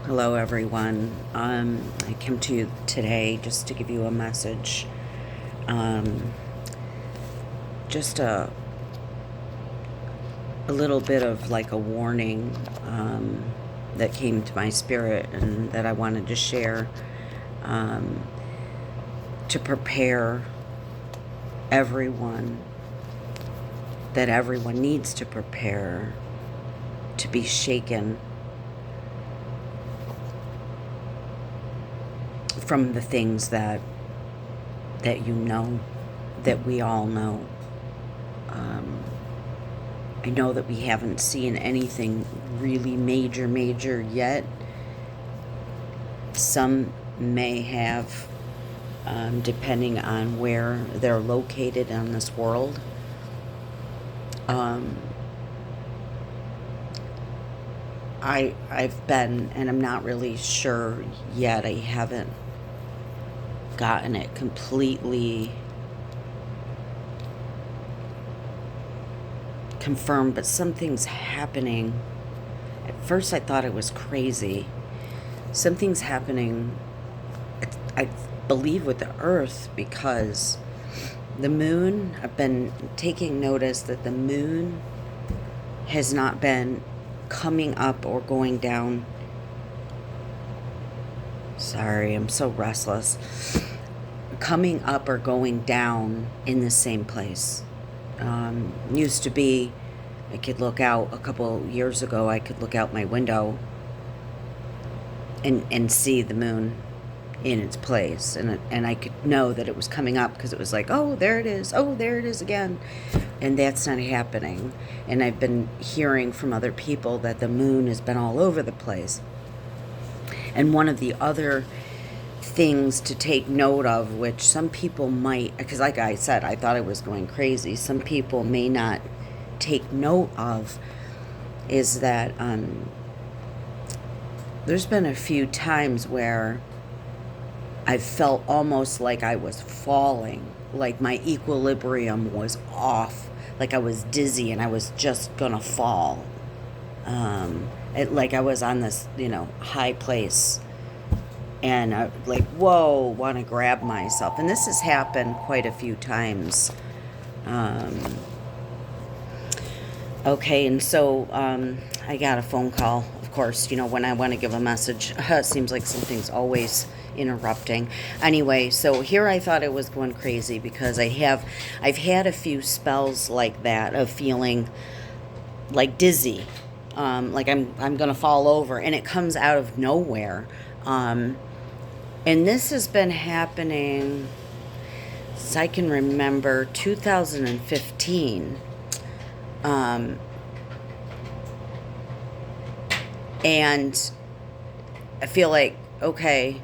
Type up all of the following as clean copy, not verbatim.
Hello, everyone. I came to you today just to give you a message. Um, just a little bit of like a warning that came to my spirit and that I wanted to share um, to prepare everyone, that everyone needs to prepare to be shaken from the things that you know, that we all know. I know that we haven't seen anything really major yet. Some may have, depending on where they're located on this world. I've been, and I'm not really sure yet. I haven't gotten it completely confirmed, but something's happening. At first, I thought it was crazy. Something's happening, I believe, with the earth, because the moon, I've been taking notice that the moon has not been coming up or going down. Sorry, I'm so restless. Coming up or going down in the same place. Used to be, I could look out a couple years ago, I could look out my window and see the moon in its place, and I could know that it was coming up because it was like, oh, there it is, oh, there it is again. And that's not happening. And I've been hearing from other people that the moon has been all over the place. And one of the other things to take note of, which some people might, because like I said, I thought it was going crazy, some people may not take note of, is that there's been a few times where I felt almost like I was falling, like my equilibrium was off, like I was dizzy and I was just gonna fall. Like I was on this, high place, and I like, whoa, want to grab myself. And this has happened quite a few times. Okay, and so I got a phone call. Of course, when I want to give a message, it seems like something's always interrupting. Anyway, so here I thought it was going crazy because I've had a few spells like that of feeling like dizzy, like I'm gonna fall over, and it comes out of nowhere. And this has been happening since I can remember, 2015. And I feel like, okay,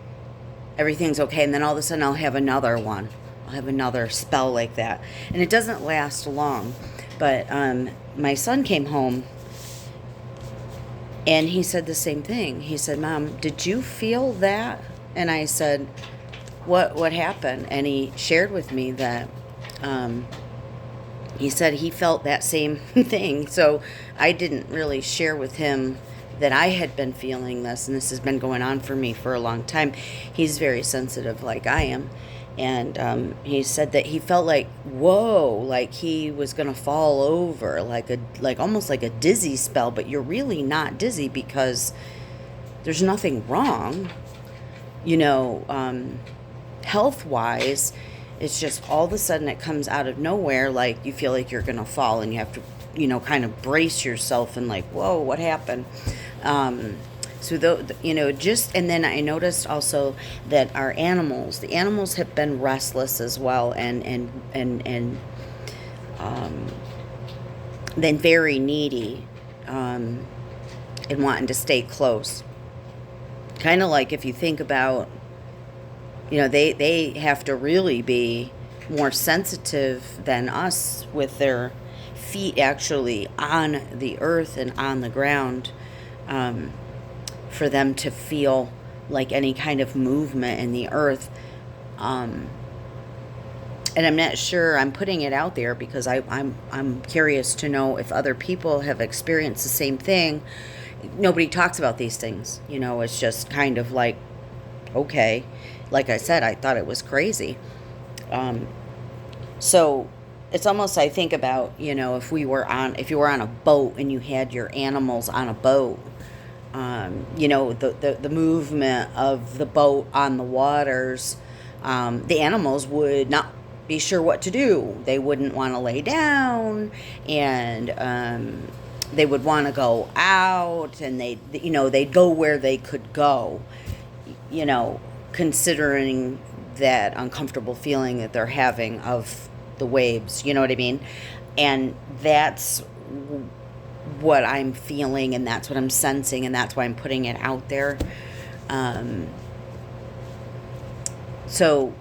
everything's okay. And then all of a sudden I'll have another one. I'll have another spell like that. And it doesn't last long. But my son came home and he said the same thing. He said, Mom, did you feel that? And I said, what happened? And he shared with me that he said he felt that same thing. So I didn't really share with him that I had been feeling this, and this has been going on for me for a long time. He's very sensitive like I am. And he said that he felt like, whoa, like he was going to fall over, like almost like a dizzy spell, but you're really not dizzy because there's nothing wrong, health-wise. It's just all of a sudden it comes out of nowhere, like you feel like you're going to fall and you have to, kind of brace yourself and like, whoa, what happened? So, and then I noticed also that the animals have been restless as well, and then very needy, and wanting to stay close. Kind of like if you think about, they have to really be more sensitive than us with their feet actually on the earth and on the ground, for them to feel like any kind of movement in the earth. And I'm not sure, I'm putting it out there because I'm curious to know if other people have experienced the same thing, nobody talks about these things. It's just kind of like, okay. Like I said, I thought it was crazy. So it's almost, I think about, if you were on a boat and you had your animals on a boat, the movement of the boat on the waters, the animals would not be sure what to do. They wouldn't want to lay down, and they would want to go out, and they'd go where they could go, considering that uncomfortable feeling that they're having of the waves, you know what I mean? And that's what I'm feeling, and that's what I'm sensing, and that's why I'm putting it out there. So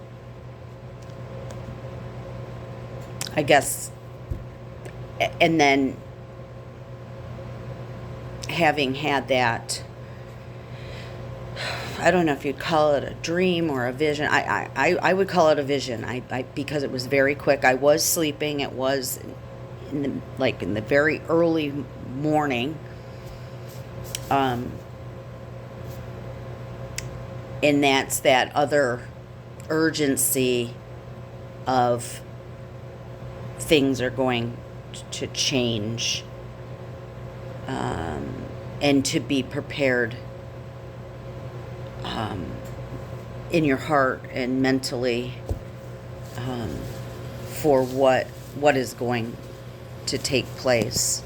I guess, and then having had that, I don't know if you'd call it a dream or a vision. I would call it a vision. Because it was very quick. I was sleeping. It was in the very early morning. And that's that other urgency of things are going to change, and to be prepared, in your heart and mentally, for what is going to take place,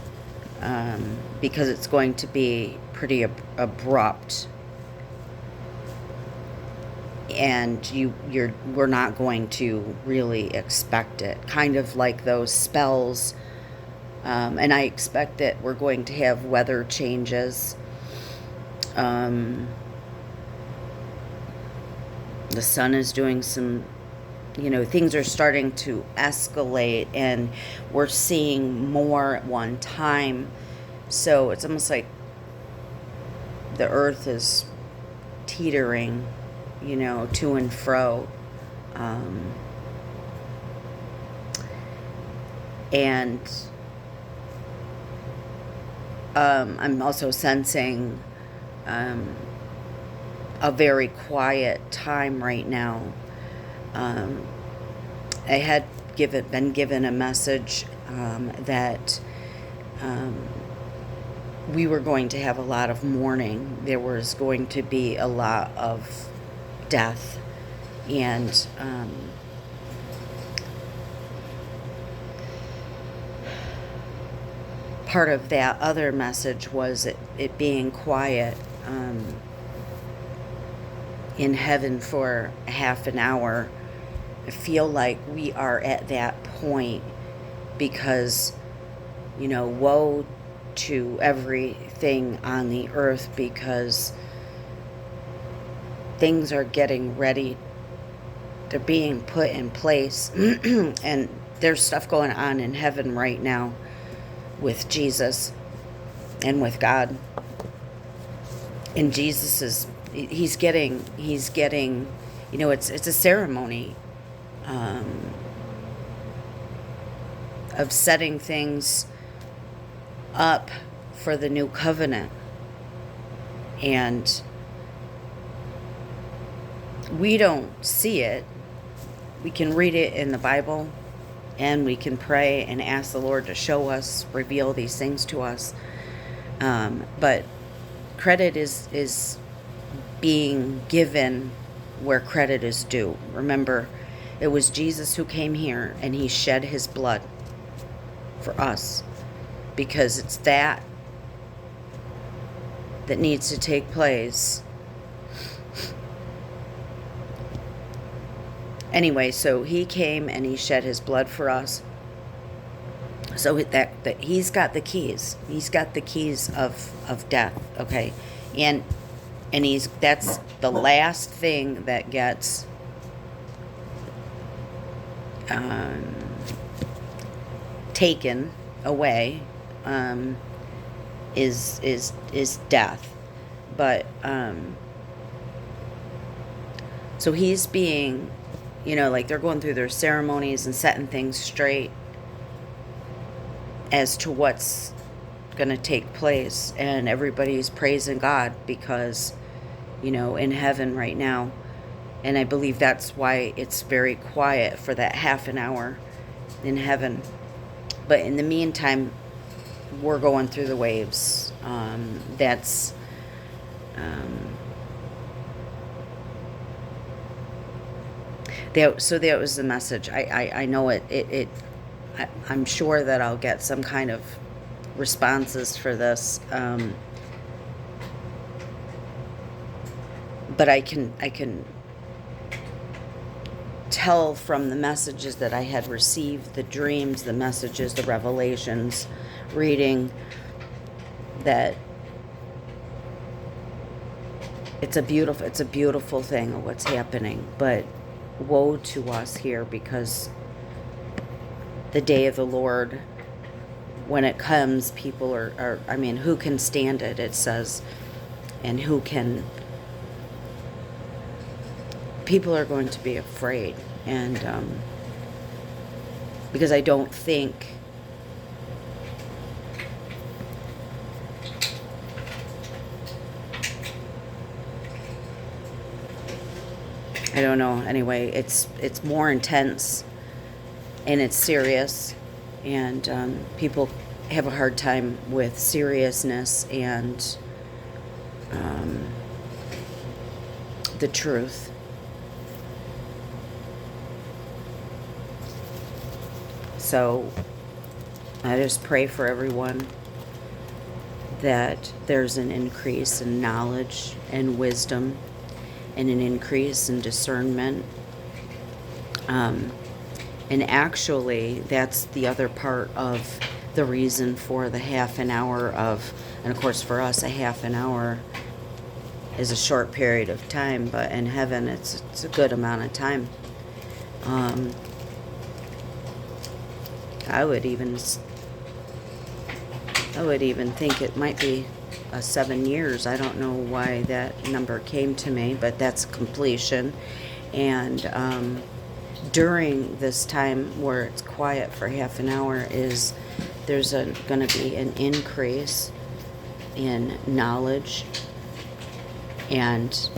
because it's going to be pretty abrupt, and we're not going to really expect it, kind of like those spells. And I expect that we're going to have weather changes. The sun is doing some, things are starting to escalate, and we're seeing more at one time. So it's almost like the earth is teetering, to and fro. And I'm also sensing a very quiet time right now. I had been given a message that we were going to have a lot of mourning. There was going to be a lot of death, and part of that other message was it being quiet in heaven for half an hour. I feel like we are at that point, because woe to everything on the earth, because things are getting ready, they're being put in place. And there's stuff going on in heaven right now with Jesus and with God. And Jesus is, he's getting, it's a ceremony of setting things up for the new covenant. And we don't see it. We can read it in the Bible, and we can pray and ask the Lord to show us, reveal these things to us. But credit is being given where credit is due. Remember, it was Jesus who came here, and he shed his blood for us, because it's that needs to take place. Anyway, so he came and he shed his blood for us. So that he's got the keys. He's got the keys of death, okay? And that's the last thing that gets taken away, is death. But so he's being, like they're going through their ceremonies and setting things straight as to what's going to take place, and everybody's praising God because, in heaven right now. And I believe that's why it's very quiet for that half an hour in heaven. But in the meantime, we're going through the waves. That's so that was the message. I know I'm sure that I'll get some kind of responses for this. But I can tell from the messages that I had received, the dreams, the messages, the revelations, reading, that it's a beautiful thing what's happening. But woe to us here, because the day of the Lord, when it comes, people are who can stand it, it says, and people are going to be afraid. And because I don't think I don't know. Anyway, it's more intense, and it's serious, and people have a hard time with seriousness and the truth. So I just pray for everyone that there's an increase in knowledge and wisdom, and an increase in discernment. And actually, that's the other part of the reason for the half an hour and of course for us, a half an hour is a short period of time, but in heaven, it's a good amount of time. I would even think it might be 7 years. I don't know why that number came to me, but that's completion. And during this time where it's quiet for half an hour, there's going to be an increase in knowledge, and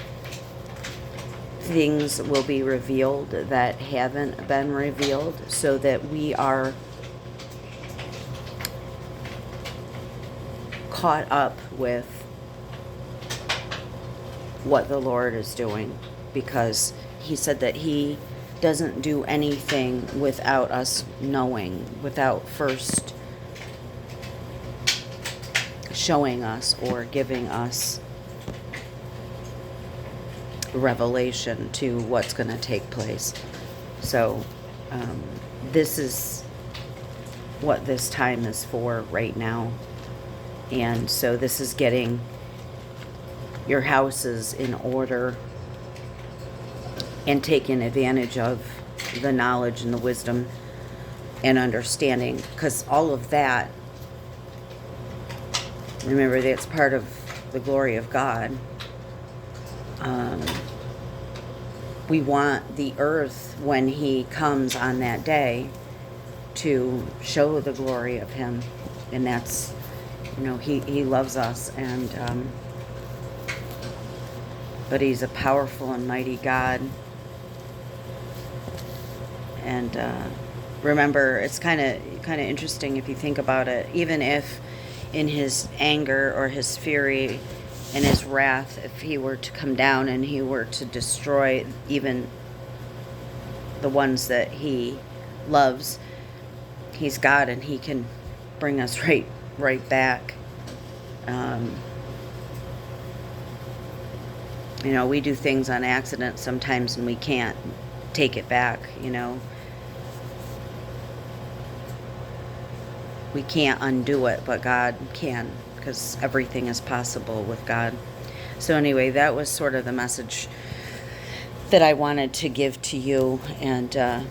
things will be revealed that haven't been revealed, so that we are caught up with what the Lord is doing, because he said that he doesn't do anything without us knowing, without first showing us or giving us revelation to what's going to take place. So this is what this time is for right now. And so this is getting your houses in order and taking advantage of the knowledge and the wisdom and understanding, because all of that, remember, that's part of the glory of God. We want the earth, when he comes on that day, to show the glory of him. And that's, he loves us, and but he's a powerful and mighty God. And remember, it's kind of interesting if you think about it. Even if in his anger or his fury and his wrath, if he were to come down and he were to destroy even the ones that he loves, he's God, and he can bring us right back. We do things on accident sometimes, and we can't take it back. We can't undo it, but God can, because everything is possible with God. So anyway, that was sort of the message that I wanted to give to you. And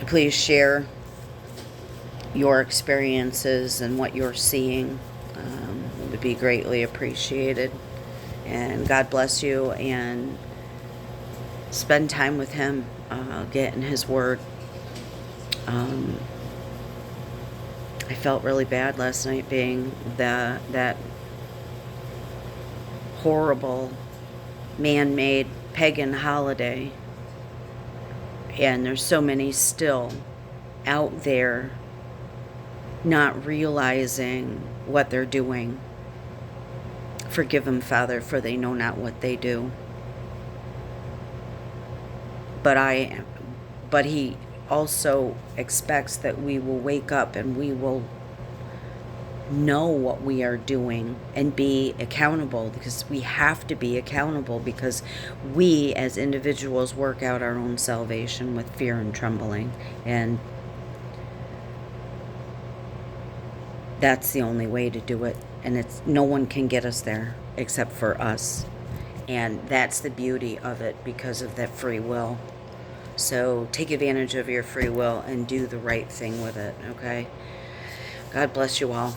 please share your experiences and what you're seeing. It would be greatly appreciated. And God bless you, and spend time with him. Get in his word. I I felt really bad last night being that horrible man-made pagan holiday. And there's so many still out there not realizing what they're doing. Forgive them, Father, for they know not what they do. But he also expects that we will wake up and we will know what we are doing and be accountable, because we have to be accountable, because we as individuals work out our own salvation with fear and trembling, and that's the only way to do it. And it's no one can get us there except for us, and that's the beauty of it, because of that free will. So take advantage of your free will and do the right thing with it, okay? God bless you all.